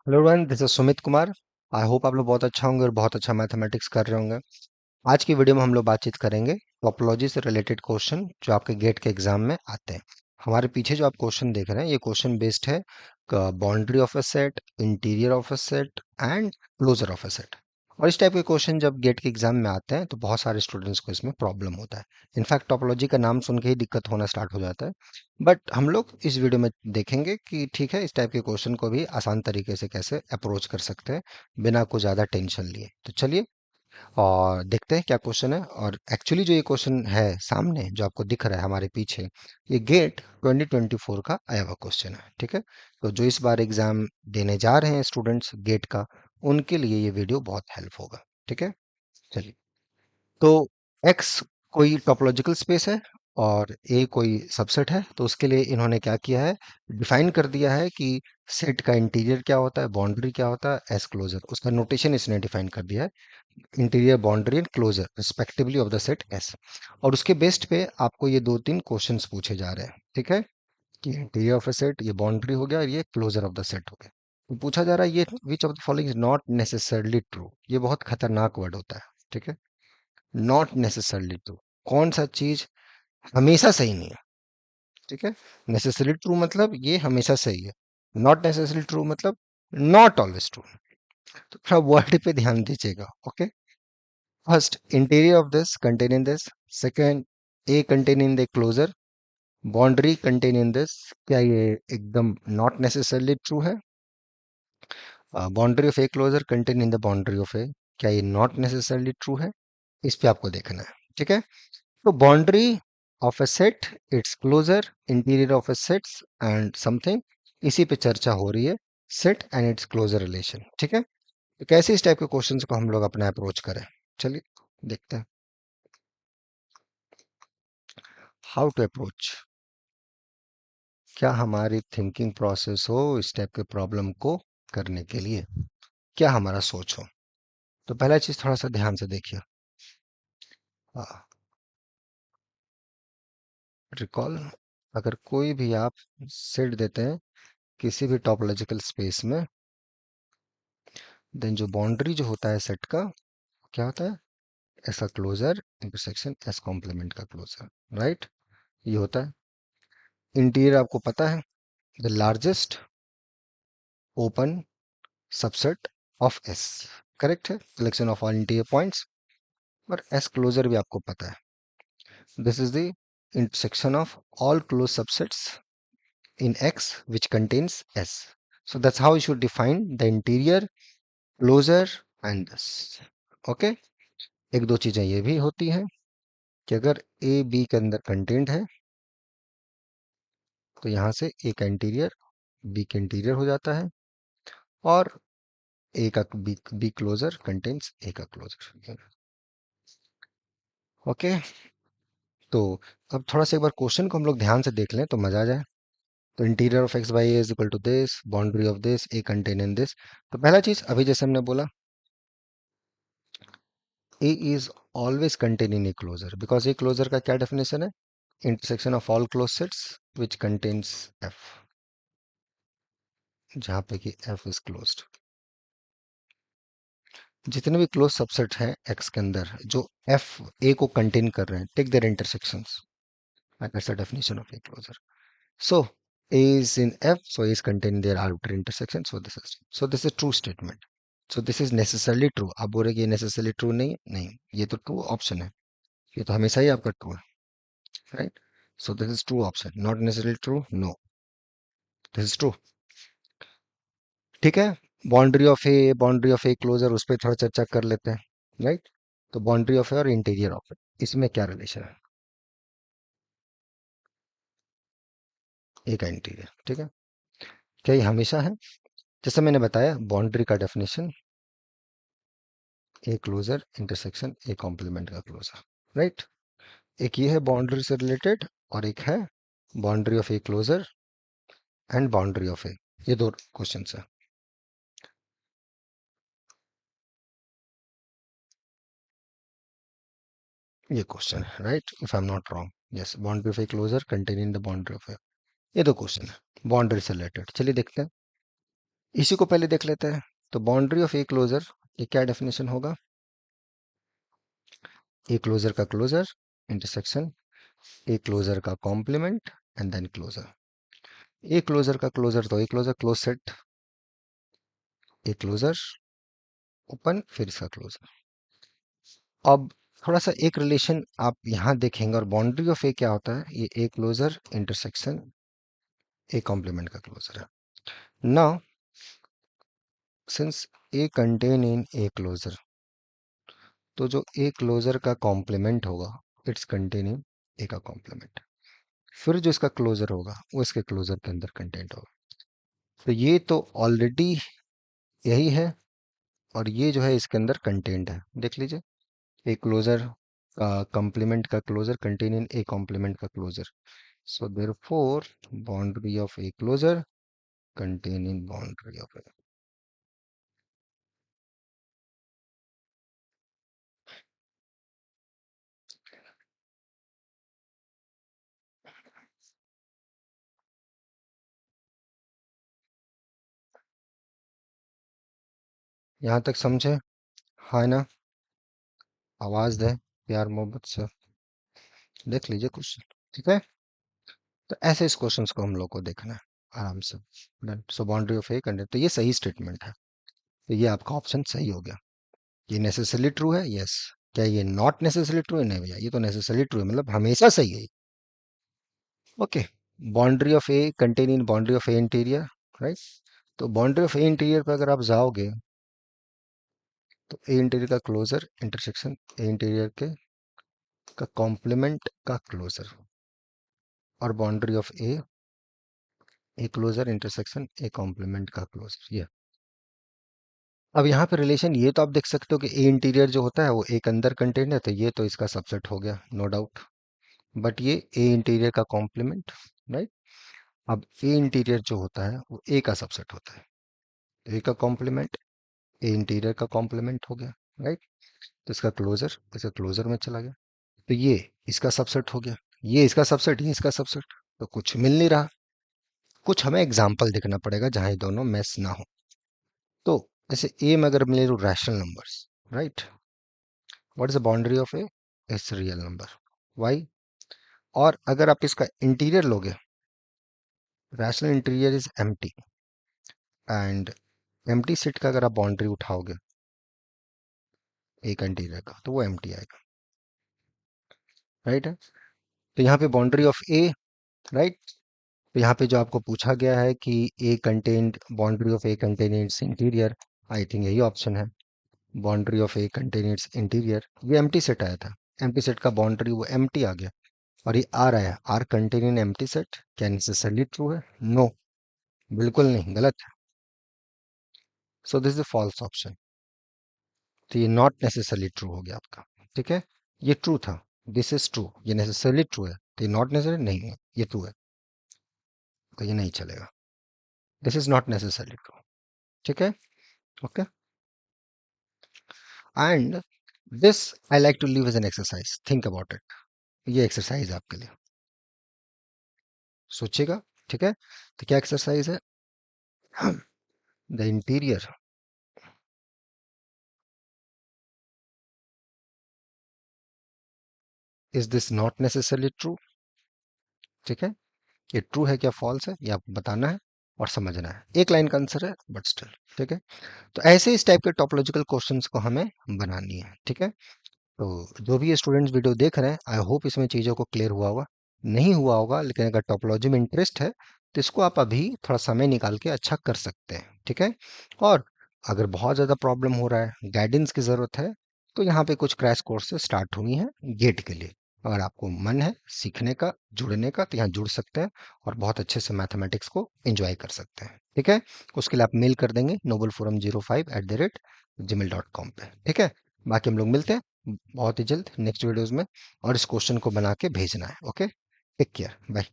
Hello everyone, this is Sumit Kumar. I hope आप लोग बहुत अच्छा होंगे और बहुत अच्छा मैथमेटिक्स कर रहे होंगे। आज की वीडियो में हम लोग बातचीत करेंगे टोपोलॉजी से रिलेटेड क्वेश्चन जो आपके गेट के एग्जाम में आते हैं। हमारे पीछे जो आप क्वेश्चन देख रहे हैं ये क्वेश्चन बेस्ड है boundary of a set, interior of a set and closure of a set. और इस टाइप के क्वेश्चन जब गेट के एग्जाम में आते हैं तो बहुत सारे स्टूडेंट्स को इसमें प्रॉब्लम होता है। इनफैक्ट टोपोलॉजी का नाम सुन के ही दिक्कत होना स्टार्ट हो जाता है। बट हम लोग इस वीडियो में देखेंगे कि ठीक है, इस टाइप के क्वेश्चन को भी आसान तरीके से कैसे अप्रोच कर सकते हैं बिना कुछ ज़्यादा टेंशन लिए। तो चलिए और देखते हैं क्या क्वेश्चन है। और एक्चुअली जो ये क्वेश्चन है सामने जो आपको दिख रहा है हमारे पीछे, ये गेट 2024 का आया हुआ क्वेश्चन है। ठीक है, तो जो इस बार एग्जाम देने जा रहे हैं स्टूडेंट्स गेट का, उनके लिए ये वीडियो बहुत हेल्प होगा। ठीक है, चलिए। तो एक्स कोई टोपोलॉजिकल स्पेस है और ए कोई सबसेट है, तो उसके लिए इन्होंने क्या किया है, डिफाइन कर दिया है कि सेट का इंटीरियर क्या होता है, बाउंड्री क्या होता है, एस क्लोजर, उसका नोटेशन इसने डिफाइन कर दिया है। Interior, boundary and closure respectively of the set S. और उसके बेस्ड पे आपको ये दो तीन क्वेश्चंस पूछे जा रहे हैं। ठीक है, कि इंटीरियर ऑफ अ सेट, ये बाउंड्री हो गया और ये क्लोजर ऑफ द सेट हो गया। तो पूछा जा रहा है ये which of the following is not necessarily true. ये बहुत खतरनाक वर्ड होता है। ठीक है, नॉट नेसेसरली ट्रू, कौन सा चीज हमेशा सही नहीं है। ठीक है, नेसेसरली ट्रू मतलब ये हमेशा सही है, नॉट नेसेसरली ट्रू मतलब नॉट ऑलवेज ट्रू। तो थोड़ा वर्ड पे ध्यान दीजिएगा। Okay, first interior of this contain in this, second A contain in the closure, boundary contain in this, क्या ये एकदम नॉट नेसेसरली ट्रू है। Boundary of A closure contain in the boundary of A, क्या ये not necessarily true है। इस पे आपको देखना है। ठीक है, तो boundary of a set, its closure, interior of a sets and something, इसी पे चर्चा हो रही है, set and its closure relation. ठीक है, तो कैसे इस टाइप के क्वेश्चंस को हम लोग अपना अप्रोच करें, चलिए देखते हैं हाउ टू अप्रोच। क्या हमारी थिंकिंग प्रोसेस हो इस टाइप के प्रॉब्लम को करने के लिए, क्या हमारा सोच हो। तो पहला चीज थोड़ा सा ध्यान से देखिए। रिकॉल, अगर कोई भी आप सेट देते हैं किसी भी टॉपोलॉजिकल स्पेस में, देन जो बाउंड्री जो होता है सेट का, क्या होता है, एस का क्लोजर इंटरसेक्शन एस कॉम्प्लीमेंट का क्लोजर, राइट। ये होता है इंटीरियर, आपको पता है, the largest open subset of S, correct है, collection of all interior points. और एस क्लोजर भी आपको पता है, this is the intersection of all closed subsets in X which contains S. So that's how you should define the interior, closure and this. Okay, एक दो चीजें ये भी होती हैं कि अगर ए बी के अंदर कंटेंट है तो यहाँ से ए का इंटीरियर बी के इंटीरियर हो जाता है, और ए का बी क्लोजर कंटेन्स ए का क्लोजर। ओके, तो अब थोड़ा सा एक बार क्वेश्चन को हम लोग ध्यान से देख लें तो मजा आ जाए। तो interior of x by A is equal to this, boundary of this, A contain in this. तो पहला चीज अभी जैसे हमने बोला, A is always contain in A closure, because A closure का क्या डेफिनेशन है, intersection of all close sets which contains F, जहां पे कि एफ इज क्लोज्ड। जितने भी क्लोज सबसेट हैं एक्स के अंदर जो एफ ए को कंटेन कर रहे हैं, take their intersections, that's the definition of A closure. So A is in F, so A is contained in their arbitrary intersection. So this is true statement. So this is necessarily true. आप बोल रहे कि ये necessarily true नहीं है, नहीं, ये तो true option है, ये तो हमेशा ही आपका true है, right? So this is true option, not necessarily true. No, this is true. ठीक है, बाउंड्री ऑफ ए क्लोजर, उस पर थोड़ा चर्चा कर लेते हैं, राइट। तो बाउंड्री ऑफ ए और इंटीरियर ऑफ ए, इसमें क्या रिलेशन है, ए का इंटीरियर। ठीक है, क्या ये हमेशा है, जैसे मैंने बताया बाउंड्री का definition, A closure intersection A complement का क्लोजर, राइट। एक ये है बाउंड्री से रिलेटेड, और एक है boundary of A closure and boundary of A, ये दो क्वेश्चन है। ये क्वेश्चन है, right, if I am not wrong, yes, boundary of A closure containing the boundary of A, ये दो क्वेश्चन है बाउंड्री से रिलेटेड। चलिए देखते हैं। इसी को पहले देख लेते हैं। तो बाउंड्री ऑफ ए क्लोजर, ये क्या डेफिनेशन होगा? ए क्लोजर का क्लोजर इंटरसेक्शन ए क्लोजर का complement and then closure. A closure का क्लोजर तो A closure close set, A closure open फिर इसका क्लोजर। अब थोड़ा सा एक रिलेशन आप यहां देखेंगे, और बाउंड्री ऑफ ए क्या होता है? ये A closure intersection A complement का क्लोजर है। Now since A contain in A closure, तो जो ए क्लोजर का कॉम्प्लीमेंट होगा इट्स कंटेन इन ए का कॉम्प्लीमेंट, फिर जो इसका क्लोजर होगा वो इसके क्लोजर के अंदर कंटेंट होगा। तो ये तो ऑलरेडी यही है, और ये जो है इसके अंदर कंटेंट है, देख लीजिए। ए क्लोजर का कॉम्प्लीमेंट का closure contain in A complement का closure, so therefore boundary of A closure contain in boundary of A. यहाँ तक समझे? हाँ ना? आवाज दे प्यार मोहब्बत से, देख लीजिए क्वेश्चन। ठीक है, तो ऐसे इस क्वेश्चन को हम लोग को देखना है आराम से। Done. So boundary of a content, तो ये सही स्टेटमेंट है, तो ये आपका ऑप्शन सही हो गया। ये नेसेसरी ट्रू है, यस। क्या ये नॉट नेसेसरी ट्रू है? नहीं भैया, ये तो नेसेसरी ट्रू है, मतलब हमेशा सही है। Okay, boundary of A contain in boundary of A interior, right. तो बाउंड्री ऑफ ए इंटीरियर पर अगर आप जाओगे, तो ए इंटीरियर का क्लोजर इंटरसेक्शन ए इंटीरियर के का कॉम्प्लीमेंट का क्लोजर, और boundary of A closure intersection A complement का क्लोजर, ये। अब यहाँ पे रिलेशन ये तो आप देख सकते हो कि ए इंटीरियर जो होता है वो एक अंदर कंटेंट है, तो ये तो इसका सबसेट हो गया, नो डाउट। बट ये ए इंटीरियर का कॉम्प्लीमेंट, राइट। अब ए इंटीरियर जो होता है वो ए का सबसेट होता है, ए का कॉम्प्लीमेंट ए इंटीरियर का कॉम्प्लीमेंट हो गया, राइट। तो इसका क्लोजर में चला गया, तो ये इसका सबसेट हो गया, ये इसका सबसेट, ये इसका सबसेट। तो कुछ मिल नहीं रहा, कुछ हमें एग्जाम्पल देखना पड़ेगा जहां ये दोनों मैच ना हो। तो जैसे ए में अगर मिले rational numbers, right, what is the boundary of A? It's real number, why. और अगर आप इसका इंटीरियर लोगे, rational interior is empty, and empty set का अगर आप बाउंड्री उठाओगे एक इंटीरियर का, तो वो एम्प्टी आएगा, राइट है। तो यहाँ पे बाउंड्री ऑफ ए, राइट। तो यहाँ पे जो आपको पूछा गया है कि A contained boundary of A contain its interior, I think यही ऑप्शन है। Boundary of A contain its interior, ये एम्प्टी सेट आया था, एम्प्टी सेट का बाउंड्री वो एम्प्टी आ गया, और ये आर आया, R contain in empty set, क्या नेसेसरली ट्रू है? नो, बिल्कुल नहीं, गलत है। So this is false option, तो ये नॉट नेसेसरली ट्रू हो गया आपका। ठीक है, ये ट्रू था, दिस इज ट्रू, ये नेसेसरली ट्रू है, तो ये नॉट नेसेसरी नहीं है, ये ट्रू है, तो ये नहीं चलेगा। This is not necessarily true. ठीक है, okay. And this I like to leave as an exercise, think about it. ये एक्सरसाइज है आपके लिए, सोचिएगा। ठीक है, तो क्या एक्सरसाइज है? The interior is this not necessarily true? ठीक है, ये ट्रू है क्या फॉल्स है, ये आपको बताना है और समझना है। एक लाइन का आंसर है बट स्टिल। ठीक है, तो ऐसे इस टाइप के टॉपोलॉजिकल क्वेश्चंस को हमें बनानी है। ठीक है, तो जो भी स्टूडेंट्स वीडियो देख रहे हैं, आई होप इसमें चीज़ों को क्लियर हुआ होगा। नहीं हुआ होगा, लेकिन अगर टोपोलॉजी में इंटरेस्ट है, तो इसको आप अभी थोड़ा समय निकाल के अच्छा कर सकते हैं। ठीक है, और अगर बहुत ज़्यादा प्रॉब्लम हो रहा है, गाइडेंस की ज़रूरत है, तो यहाँ पे कुछ क्रैश कोर्सेज स्टार्ट हुई हैं गेट के लिए। अगर आपको मन है सीखने का, जुड़ने का, तो यहाँ जुड़ सकते हैं और बहुत अच्छे से मैथमेटिक्स को एंजॉय कर सकते हैं। ठीक है, उसके लिए आप मेल कर देंगे nobleforum05@gmail.com पे। ठीक है, बाकी हम लोग मिलते हैं बहुत ही जल्द नेक्स्ट वीडियोस में, और इस क्वेश्चन को बना के भेजना है। Okay, take care, bye.